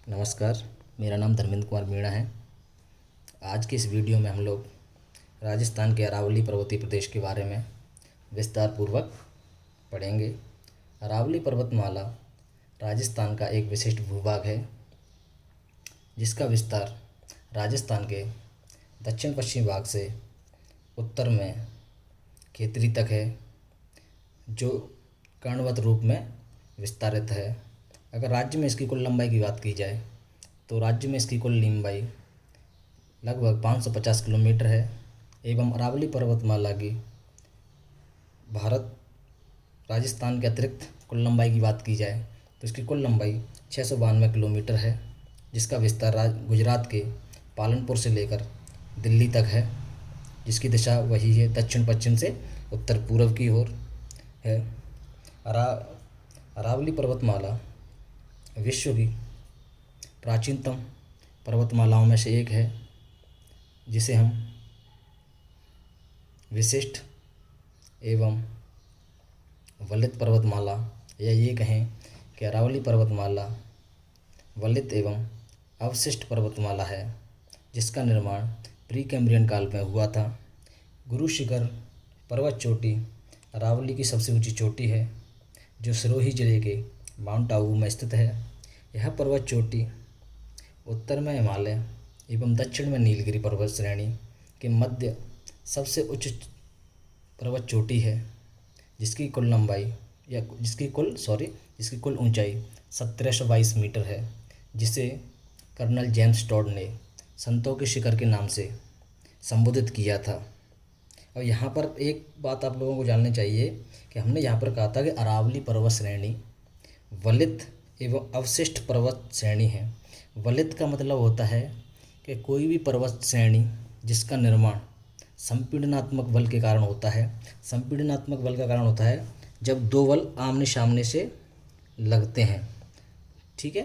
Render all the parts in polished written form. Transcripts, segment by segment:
नमस्कार। मेरा नाम धर्मेंद्र कुमार मीणा है। आज की इस वीडियो में हम लोग राजस्थान के अरावली पर्वतीय प्रदेश के बारे में विस्तार पूर्वक पढ़ेंगे। अरावली पर्वतमाला राजस्थान का एक विशिष्ट भूभाग है जिसका विस्तार राजस्थान के दक्षिण पश्चिमी भाग से उत्तर में खेतरी तक है, जो कर्णवत रूप में विस्तारित है। अगर राज्य में इसकी कुल लंबाई की बात की जाए तो राज्य में इसकी कुल लंबाई लगभग 550 किलोमीटर है एवं अरावली पर्वतमाला की भारत राजस्थान के अतिरिक्त कुल लंबाई की बात की जाए तो इसकी कुल लंबाई 692 किलोमीटर है, जिसका विस्तार गुजरात के पालनपुर से लेकर दिल्ली तक है, जिसकी दिशा वही है दक्षिण पश्चिम से उत्तर पूर्व की ओर है। अरावली पर्वतमाला विश्व की प्राचीनतम पर्वतमालाओं में से एक है, जिसे हम विशिष्ट एवं वलित पर्वतमाला या ये कहें कि अरावली पर्वतमाला वलित एवं अवशिष्ट पर्वतमाला है, जिसका निर्माण प्री कैम्ब्रियन काल में हुआ था। गुरु शिखर पर्वत चोटी अरावली की सबसे ऊंची चोटी है, जो सिरोही जिले के माउंट आबू में स्थित है। यह पर्वत चोटी उत्तर में हिमालय एवं दक्षिण में नीलगिरी पर्वत श्रेणी के मध्य सबसे उच्च पर्वत चोटी है, जिसकी कुल ऊंचाई 1722 मीटर है, जिसे कर्नल जेम्स टॉड ने संतों के शिखर के नाम से संबोधित किया था। और यहाँ पर एक बात आप लोगों को जाननी चाहिए कि हमने यहाँ पर कहा था कि अरावली पर्वत श्रेणी वलित एवं अवशिष्ट पर्वत श्रेणी है। वलित का मतलब होता है कि कोई भी पर्वत श्रेणी जिसका निर्माण संपीड़नात्मक बल के कारण होता है। संपीड़नात्मक बल का कारण होता है जब दो बल आमने सामने से लगते हैं, ठीक है।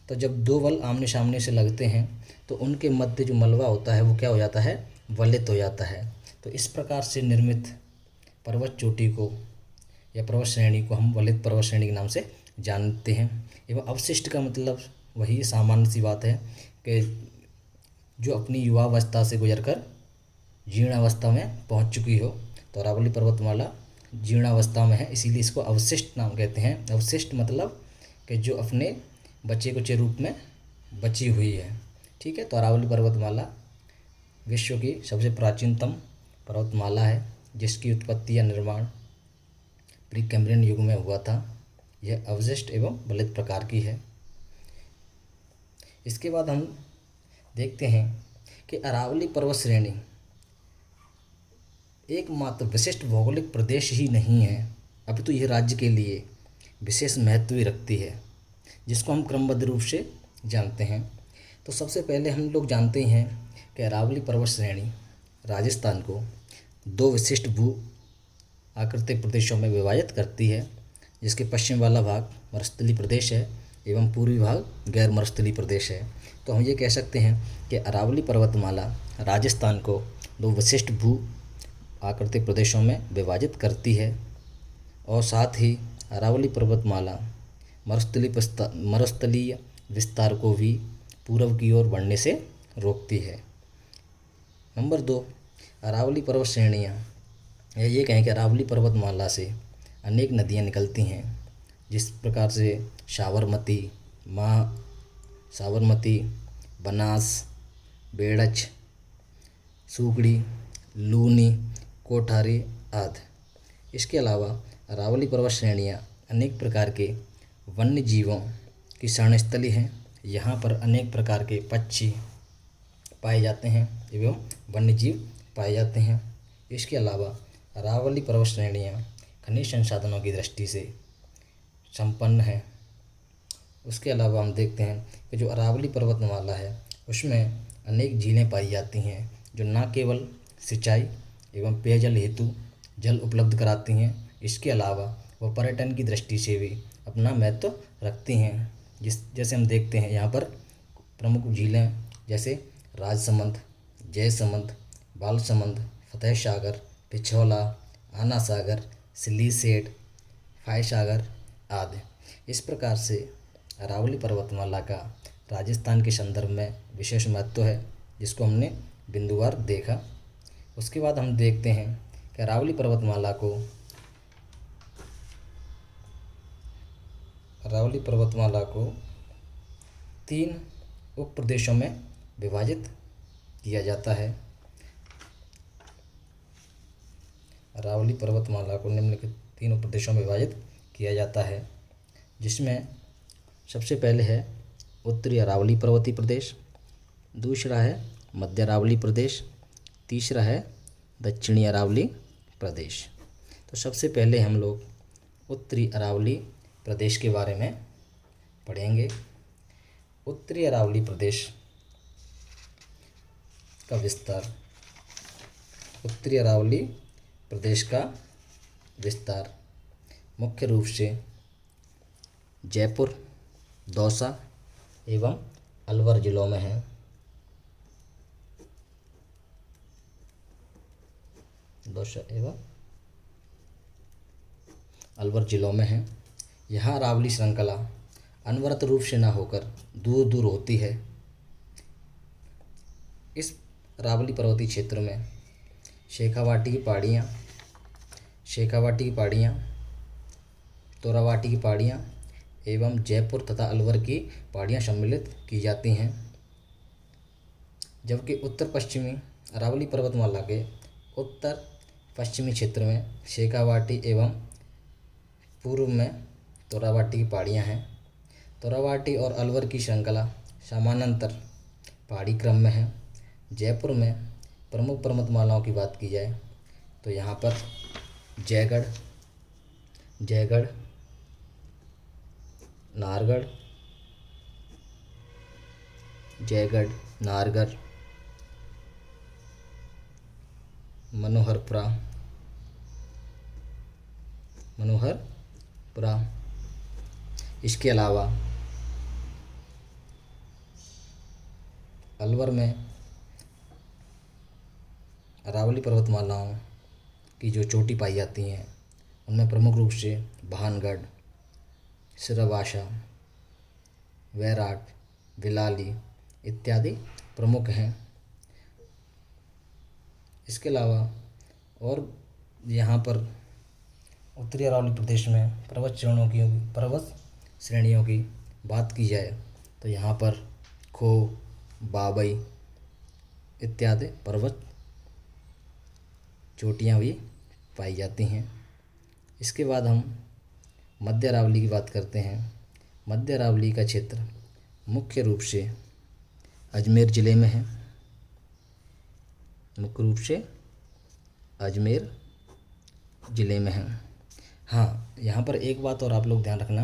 तो जब दो बल आमने सामने से लगते हैं तो उनके मध्य जो मलबा होता है वो क्या हो जाता है, वलित हो जाता है। तो इस प्रकार से निर्मित पर्वत चोटी को या पर्वत श्रेणी को हम वलित पर्वत श्रेणी के नाम से जानते हैं। एवं अवशिष्ट का मतलब वही सामान्य सी बात है कि जो अपनी युवावस्था से गुजरकर जीर्णावस्था में पहुंच चुकी हो। तो अरावली पर्वतमाला जीर्णावस्था में है, इसीलिए इसको अवशिष्ट नाम कहते हैं। अवशिष्ट मतलब कि जो अपने बचे कुचे रूप में बची हुई है, ठीक है। तो अरावली पर्वतमाला विश्व की सबसे प्राचीनतम पर्वतमाला है, जिसकी उत्पत्ति या निर्माण प्री कैम्ब्रियन युग में हुआ था। यह अवशिष्ट एवं वलित प्रकार की है। इसके बाद हम देखते हैं कि अरावली पर्वत श्रेणी एकमात्र विशिष्ट भौगोलिक प्रदेश ही नहीं है, अपितु यह राज्य के लिए विशेष महत्व भी रखती है, जिसको हम क्रमबद्ध रूप से जानते हैं। तो सबसे पहले हम लोग जानते हैं कि अरावली पर्वत श्रेणी राजस्थान को दो विशिष्ट भू आकृतिक प्रदेशों में विभाजित करती है, जिसके पश्चिम वाला भाग मरुस्थलीय प्रदेश है एवं पूर्वी भाग गैर मरुस्थलीय प्रदेश है। तो हम ये कह सकते हैं कि अरावली पर्वतमाला राजस्थान को दो विशिष्ट भू आकृतिक प्रदेशों में विभाजित करती है, और साथ ही अरावली पर्वतमाला मरुस्थलीय विस्तार को भी पूर्व की ओर बढ़ने से रोकती है। नंबर 2, अरावली पर्वत श्रेणियाँ या ये कहें कि अरावली पर्वतमाला से अनेक नदियाँ निकलती हैं, जिस प्रकार से साबरमती, बनास, बेड़च, सुगड़ी, लूनी, कोठारी आदि। इसके अलावा अरावली पर्वत श्रेणियाँ अनेक प्रकार के वन्य जीवों की शरणस्थली हैं। यहाँ पर अनेक प्रकार के पक्षी पाए जाते हैं एवं वन्य जीव पाए जाते हैं। इसके अलावा अरावली पर्वत श्रेणियाँ खनिज संसाधनों की दृष्टि से संपन्न है। उसके अलावा हम देखते हैं कि जो अरावली पर्वतमाला है उसमें अनेक झीलें पाई जाती हैं, जो न केवल सिंचाई एवं पेयजल हेतु जल उपलब्ध कराती हैं, इसके अलावा वह पर्यटन की दृष्टि से भी अपना महत्व रखती हैं। जैसे हम देखते हैं यहाँ पर प्रमुख झीलें जैसे राजसमंद, जयसमंद, बालसमंद, फतेह सागर, पिछोला, आना सागर, सिलीसेट, फाय सागर आदि। इस प्रकार से अरावली पर्वतमाला का राजस्थान के संदर्भ में विशेष महत्व है, जिसको हमने बिंदुवार देखा। उसके बाद हम देखते हैं कि अरावली पर्वतमाला को 3 उप प्रदेशों में विभाजित किया जाता है। अरावली पर्वतमाला को निम्नलिखित 3 उप प्रदेशों में विभाजित किया जाता है, जिसमें सबसे पहले है उत्तरी अरावली पर्वतीय प्रदेश, दूसरा है मध्य अरावली प्रदेश, तीसरा है दक्षिणी अरावली प्रदेश। तो सबसे पहले हम लोग उत्तरी अरावली प्रदेश के बारे में पढ़ेंगे। उत्तरी अरावली प्रदेश का विस्तार। उत्तरी अरावली प्रदेश का विस्तार मुख्य रूप से जयपुर, दौसा एवं अलवर जिलों में है। दौसा एवं अलवर जिलों में है। यहाँ अरावली श्रृंखला अनवरत रूप से न होकर दूर दूर होती है। इस अरावली पर्वतीय क्षेत्र में शेखावाटी की पहाड़ियाँ, तोरावाटी की पहाड़ियाँ एवं जयपुर तथा अलवर की पहाड़ियाँ सम्मिलित की जाती हैं, जबकि उत्तर पश्चिमी अरावली पर्वतमाला के उत्तर पश्चिमी क्षेत्र में शेखावाटी एवं पूर्व में तोरावाटी की पहाड़ियाँ हैं। तोरावाटी और अलवर की श्रृंखला समानांतर पहाड़ी क्रम में है। जयपुर में प्रमुख पर्वतमालाओं की बात की जाए तो यहाँ पर जयगढ़, नाहरगढ़, मनोहरपुरा, इसके अलावा अलवर में अरावली पर्वतमालाओं की जो चोटी पाई जाती हैं उनमें प्रमुख रूप से भानगढ़, सिरवासा, वैराट, विलाली इत्यादि प्रमुख हैं। इसके अलावा और यहाँ पर उत्तरी अरावली प्रदेश में पर्वत श्रेणियों की बात की जाए तो यहाँ पर खो, बाबई इत्यादि पर्वत चोटियाँ भी पाई जाती हैं। इसके बाद हम मध्य अरावली की बात करते हैं। मध्य अरावली का क्षेत्र मुख्य रूप से अजमेर ज़िले में है। हाँ, यहाँ पर एक बात और आप लोग ध्यान रखना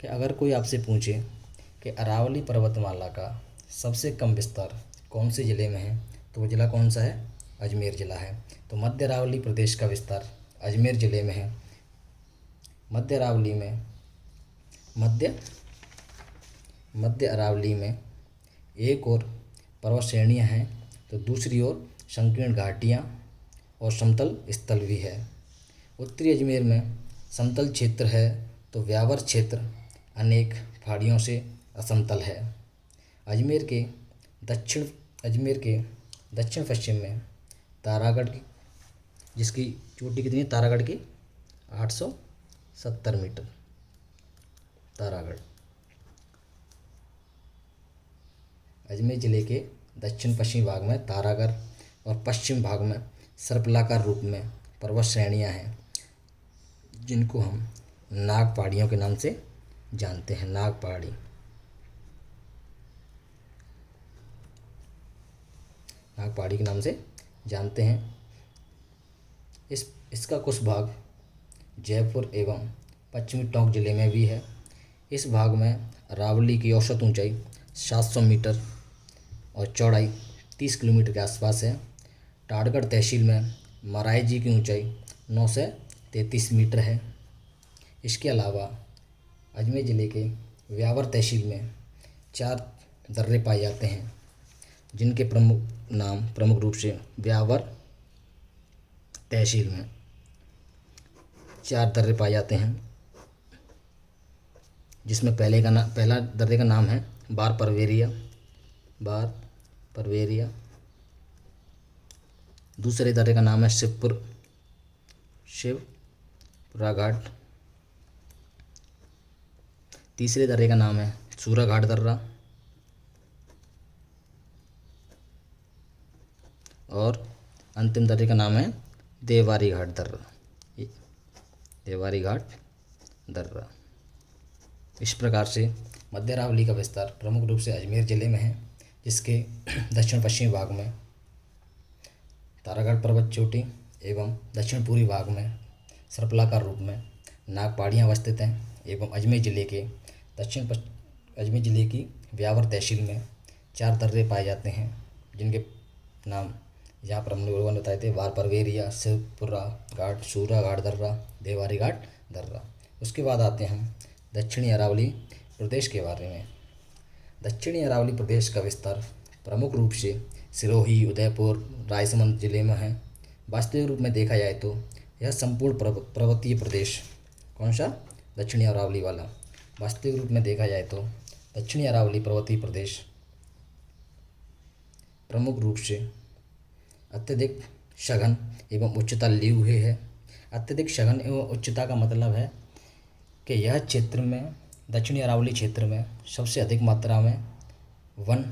कि अगर कोई आपसे पूछे कि अरावली पर्वतमाला का सबसे कम विस्तार कौन से ज़िले में है तो वो ज़िला कौन सा है? अजमेर ज़िला है। तो मध्य अरावली प्रदेश का विस्तार अजमेर ज़िले में है। मध्य अरावली में एक और पर्वत श्रेणियाँ हैं तो दूसरी ओर संकीर्ण घाटियाँ और समतल स्थल भी है। उत्तरी अजमेर में समतल क्षेत्र है तो व्यावर क्षेत्र अनेक पहाड़ियों से असमतल है। अजमेर के दक्षिण पश्चिम में तारागढ़ की, जिसकी चोटी कितनी है? तारागढ़ की 870 मीटर। तारागढ़ अजमेर ज़िले के दक्षिण पश्चिमी भाग में तारागढ़ और पश्चिम भाग में सर्पलाकार रूप में पर्वत श्रेणियाँ हैं, जिनको हम नाग पहाड़ियों के नाम से जानते हैं। नाग पहाड़ी के नाम से जानते हैं। इसका कुछ भाग जयपुर एवं पश्चिमी टोंक जिले में भी है। इस भाग में अरावली की औसत ऊंचाई 700 मीटर और चौड़ाई 30 किलोमीटर के आसपास है। टाड़गढ़ तहसील में मराई जी की ऊंचाई 9 से 33 मीटर है। इसके अलावा अजमेर ज़िले के व्यावर तहसील में 4 दर्रे पाए जाते हैं, जिनके प्रमुख रूप से व्यावर तहसील में 4 दर्रे पाए जाते हैं, जिसमें पहला दर्रे का नाम है बार परवेरिया, बार परवेरिया। दूसरे दर्रे का नाम है शिवपुरा घाट। तीसरे दर्रे का नाम है सूराघाट दर्रा। और अंतिम दर्रे का नाम है देवारी घाट दर्रा। देवारी घाट दर्रा। इस प्रकार से मध्य अरावली का विस्तार प्रमुख रूप से अजमेर ज़िले में है, जिसके दक्षिण पश्चिमी भाग में तारागढ़ पर्वत चोटी एवं दक्षिण पूर्वी भाग में सर्पलाकार रूप में नाग पहाड़ियाँ अवस्थित हैं। एवं अजमेर ज़िले के अजमेर ज़िले की व्यावर तहसील में 4 दर्रे पाए जाते हैं, जिनके नाम यहाँ पर हम लोगों ने बताए थे। वार परवेरिया, शिवपुरा घाट, सूरा घाट दर्रा, देवारी घाट दर्रा। उसके बाद आते हैं हम दक्षिणी अरावली प्रदेश के बारे में। दक्षिणी अरावली प्रदेश का विस्तार प्रमुख रूप से सिरोही, उदयपुर, रायसमंद जिले में है। वास्तविक रूप में देखा जाए तो यह संपूर्ण पर्वतीय प्रदेश, कौन सा? दक्षिणी अरावली वाला। वास्तविक रूप में देखा जाए तो दक्षिणी अरावली पर्वतीय प्रदेश प्रमुख रूप से अत्यधिक सघन एवं उच्चता लिए हुए है। अत्यधिक सघन एवं उच्चता का मतलब है कि यह क्षेत्र में, दक्षिणी अरावली क्षेत्र में सबसे अधिक मात्रा में वन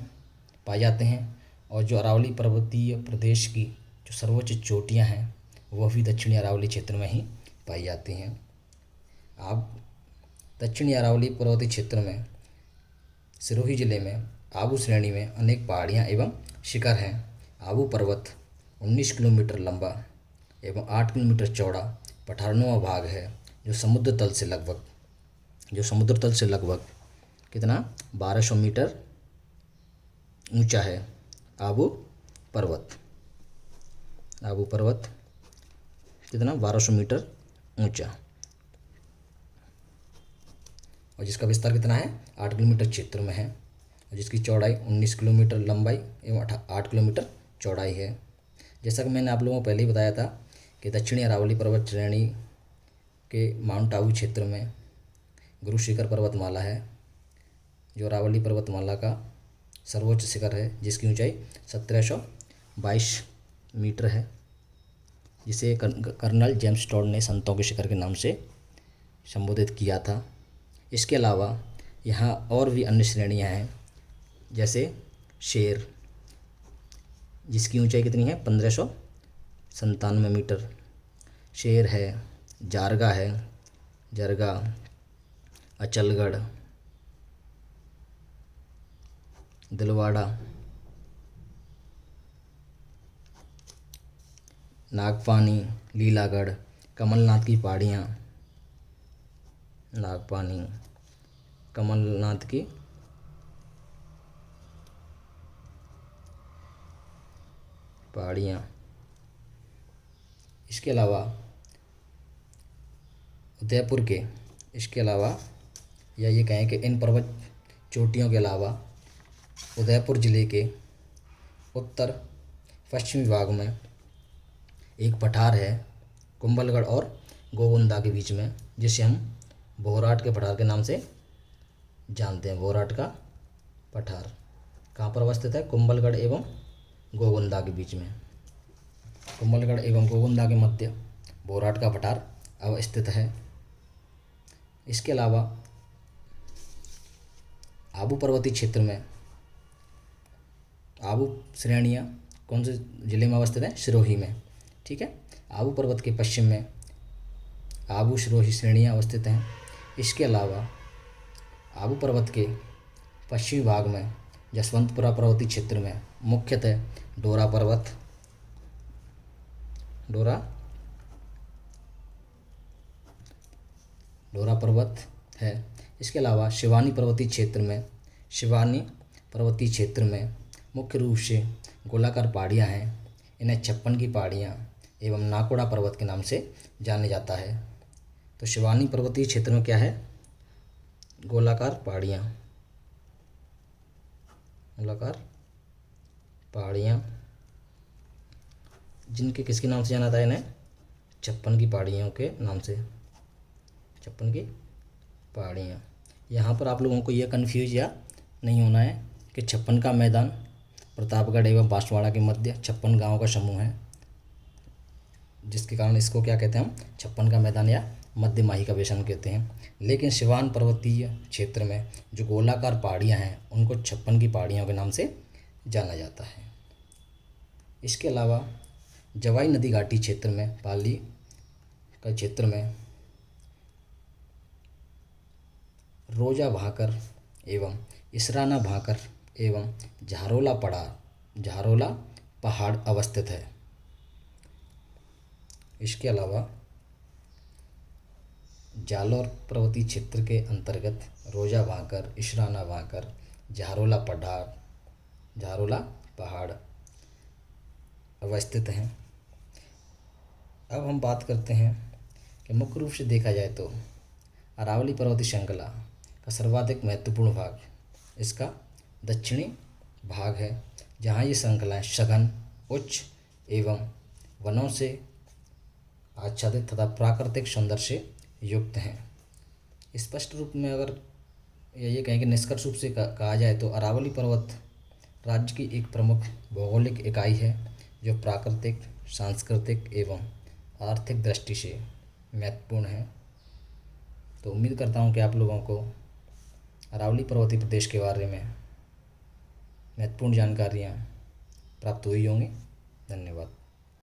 पाए जाते हैं। और जो अरावली पर्वतीय प्रदेश की जो सर्वोच्च चोटियां हैं वह भी दक्षिणी अरावली क्षेत्र में ही पाई जाती हैं। आप दक्षिणी अरावली पर्वतीय क्षेत्र में सिरोही जिले में आबू श्रेणी में अनेक पहाड़ियाँ एवं शिखर हैं। आबू पर्वत 19 किलोमीटर लंबा एवं 8 किलोमीटर चौड़ा पठारनुमा भाग है, जो समुद्र तल से लगभग कितना 1200 मीटर ऊंचा है। आबू पर्वत कितना 1200 मीटर ऊंचा, और जिसका विस्तार कितना है 8 किलोमीटर क्षेत्र में है, और जिसकी चौड़ाई 19 किलोमीटर लंबाई एवं 8 किलोमीटर चौड़ाई है। जैसा कि मैंने आप लोगों को पहले ही बताया था कि दक्षिणी अरावली पर्वत श्रेणी के माउंट आबू क्षेत्र में गुरु शिखर पर्वतमाला है, जो अरावली पर्वतमाला का सर्वोच्च शिखर है, जिसकी ऊंचाई 1722 मीटर है, जिसे कर्नल जेम्स टॉड ने संतों के शिखर के नाम से संबोधित किया था। इसके अलावा यहाँ और भी अन्य श्रेणियाँ हैं, जैसे शेर, जिसकी ऊंचाई कितनी है 1597 मीटर। शेर है, जारगा है, जरगा, अचलगढ़, दिलवाड़ा, नागपानी, लीलागढ़, कमलनाथ की पहाड़ियाँ, नागपानी, कमलनाथ की पहाड़ियाँ। इसके अलावा उदयपुर के, इसके अलावा या ये कहें कि इन पर्वत चोटियों के अलावा उदयपुर ज़िले के उत्तर पश्चिमी भाग में एक पठार है कुंभलगढ़ और गोविंदा के बीच में, जिसे हम भोराट के पठार के नाम से जानते हैं। भोराट का पठार कहाँ पर अवस्थित है? कुंभलगढ़ एवं गोविंदा के बीच में। कुंभलगढ़ एवं गोविंदा के मध्य भोराट का पठार अवस्थित है। इसके अलावा आबू पर्वतीय क्षेत्र में आबू श्रेणियाँ कौन से ज़िले में अवस्थित है? सिरोही में। ठीक है, आबू पर्वत के पश्चिम में आबू सिरोही श्रेणियाँ अवस्थित हैं। इसके अलावा आबू पर्वत के पश्चिमी भाग में जसवंतपुरा पर्वतीय क्षेत्र में मुख्यतः डोरा पर्वत है। इसके अलावा शिवानी पर्वतीय क्षेत्र में मुख्य रूप से गोलाकार पहाड़ियाँ हैं। इन्हें 56 की पहाड़ियाँ एवं नाकोड़ा पर्वत के नाम से जाने जाता है। तो शिवानी पर्वतीय क्षेत्र में क्या है? गोलाकार पहाड़ियाँ, जिनके किसके नाम से जाना था? इन्हें 56 की पहाड़ियों के नाम से, 56 की पहाड़ियाँ। यहाँ पर आप लोगों को यह कन्फ्यूज या नहीं होना है कि 56 का मैदान प्रतापगढ़ एवं बांसवाड़ा के मध्य 56 गांवों का समूह है, जिसके कारण इसको क्या कहते हैं हम 56 का मैदान या मध्य माही का बेसन कहते हैं। लेकिन सिवान पर्वतीय क्षेत्र में जो गोलाकार पहाड़ियाँ हैं उनको 56 की पहाड़ियों के नाम से जाना जाता है। इसके अलावा जवाई नदी घाटी क्षेत्र में पाली का क्षेत्र में रोजा भाकर एवं इसराना भाकर एवं झारोला पहाड़ अवस्थित है। इसके अलावा जालौर पर्वतीय क्षेत्र के अंतर्गत रोजा भाकर, इसराना भाकर, झारोला पहाड़ अवस्थित हैं। अब हम बात करते हैं कि मुख्य रूप से देखा जाए तो अरावली पर्वतीय श्रृंखला का सर्वाधिक महत्वपूर्ण भाग इसका दक्षिणी भाग है, जहाँ ये श्रृंखलाएँ सघन, उच्च एवं वनों से आच्छादित तथा प्राकृतिक सौंदर्य से युक्त हैं। स्पष्ट रूप में अगर ये कहें कि निष्कर्ष रूप से कहा जाए तो अरावली पर्वत राज्य की एक प्रमुख भौगोलिक इकाई है जो प्राकृतिक, सांस्कृतिक एवं आर्थिक दृष्टि से महत्वपूर्ण है। तो उम्मीद करता हूँ कि आप लोगों को अरावली पर्वतीय प्रदेश के बारे में महत्वपूर्ण जानकारियाँ प्राप्त हुई होंगी। धन्यवाद।